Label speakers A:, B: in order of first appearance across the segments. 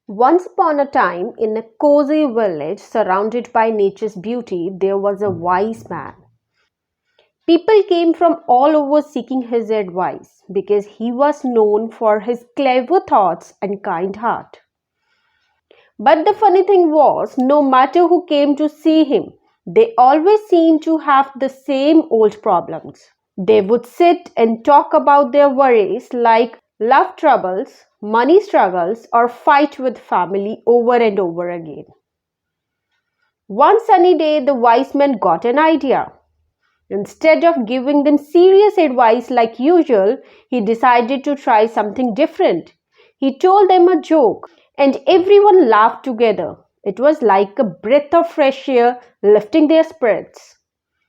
A: Once upon a time, in a cozy village surrounded by nature's beauty, there was a wise man. People came from all over seeking his advice because he was known for his clever thoughts and kind heart. But the funny thing was, no matter who came to see him, they always seemed to have the same old problems. They would sit and talk about their worries like love troubles, money struggles, or fight with family over and over again. One sunny day, the wise man got an idea. Instead of giving them serious advice like usual, he decided to try something different. He told them a joke, and everyone laughed together. It was like a breath of fresh air lifting their spirits.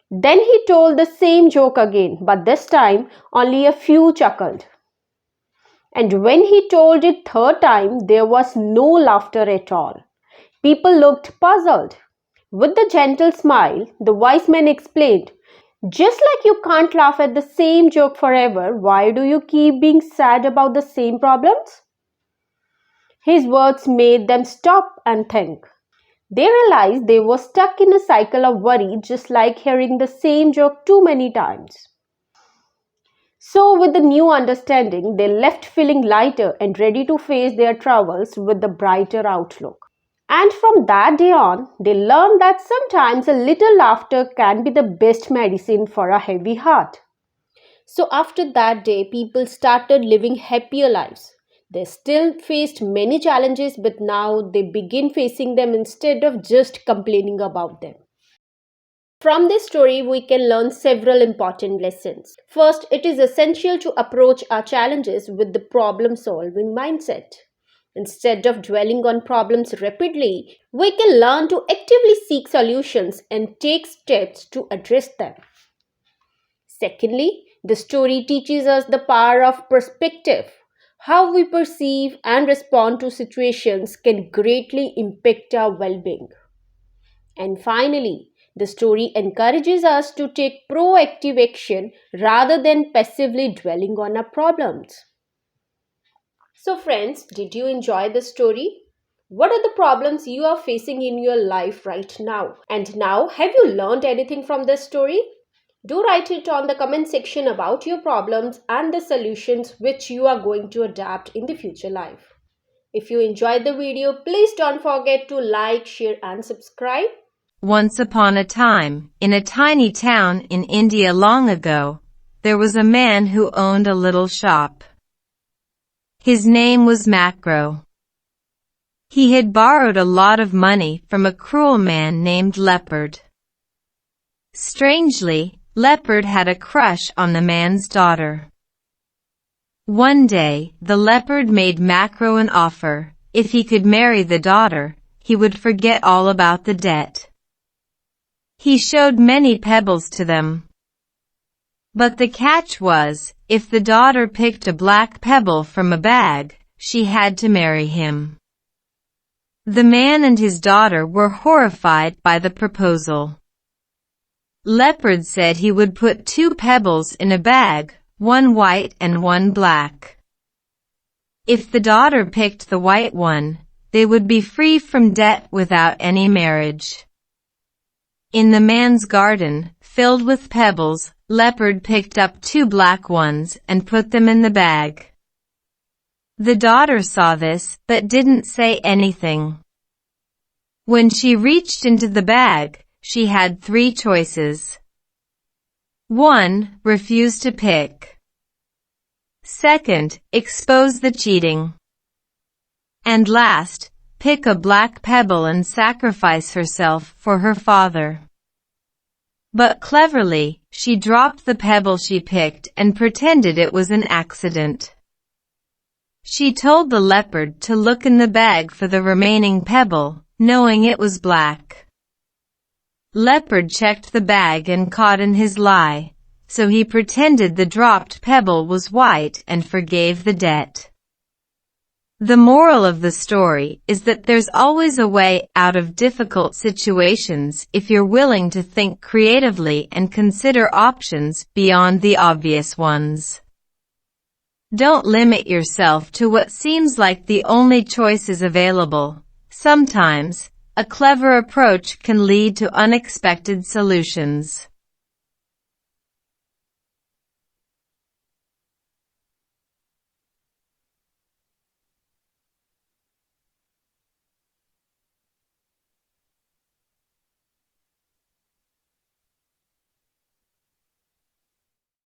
A: Then he told the same joke again, but this time only a few chuckled. And when he told it third time, there was no laughter at all. People looked puzzled. With a gentle smile, the wise man explained, just like you can't laugh at the same joke forever, why do you keep being sad about the same problems? His words made them stop and think. They realized they were stuck in a cycle of worry, just like hearing the same joke too many times. So, with the new understanding, they left feeling lighter and ready to face their troubles with a brighter outlook. And from that day on, they learned that sometimes a little laughter can be the best medicine for a heavy heart. So, after that day, people started living happier lives. They still faced many challenges, but now they begin facing them instead of just complaining about them. From this story, we can learn several important lessons. First, it is essential to approach our challenges with the problem solving mindset. Instead of dwelling on problems rapidly, we can learn to actively seek solutions and take steps to address them. Secondly, the story teaches us the power of perspective. How we perceive and respond to situations can greatly impact our well being. And finally, the story encourages us to take proactive action rather than passively dwelling on our problems. So, friends, did you enjoy the story? What are the problems you are facing in your life right now? And now, have you learned anything from this story? Do write it on the comment section about your problems and the solutions which you are going to adapt in the future life. If you enjoyed the video, please don't forget to like, share and subscribe.
B: Once upon a time, in a tiny town in India long ago, there was a man who owned a little shop. His name was Macro. He had borrowed a lot of money from a cruel man named Leopard. Strangely, Leopard had a crush on the man's daughter. One day, the leopard made Macro an offer. If he could marry the daughter, he would forget all about the debt. He showed many pebbles to them. But the catch was, if the daughter picked a black pebble from a bag, she had to marry him. The man and his daughter were horrified by the proposal. Leopard said he would put 2 pebbles in a bag, one white and one black. If the daughter picked the white one, they would be free from debt without any marriage. In the man's garden, filled with pebbles, Leopard picked up 2 black ones and put them in the bag. The daughter saw this, but didn't say anything. When she reached into the bag, she had 3 choices. 1. Refuse to pick. 2. Expose the cheating. And last, pick a black pebble and sacrifice herself for her father. But cleverly, she dropped the pebble she picked and pretended it was an accident. She told the leopard to look in the bag for the remaining pebble, knowing it was black. Leopard checked the bag and caught in his lie, so he pretended the dropped pebble was white and forgave the debt. The moral of the story is that there's always a way out of difficult situations if you're willing to think creatively and consider options beyond the obvious ones. Don't limit yourself to what seems like the only choices available. Sometimes, a clever approach can lead to unexpected solutions.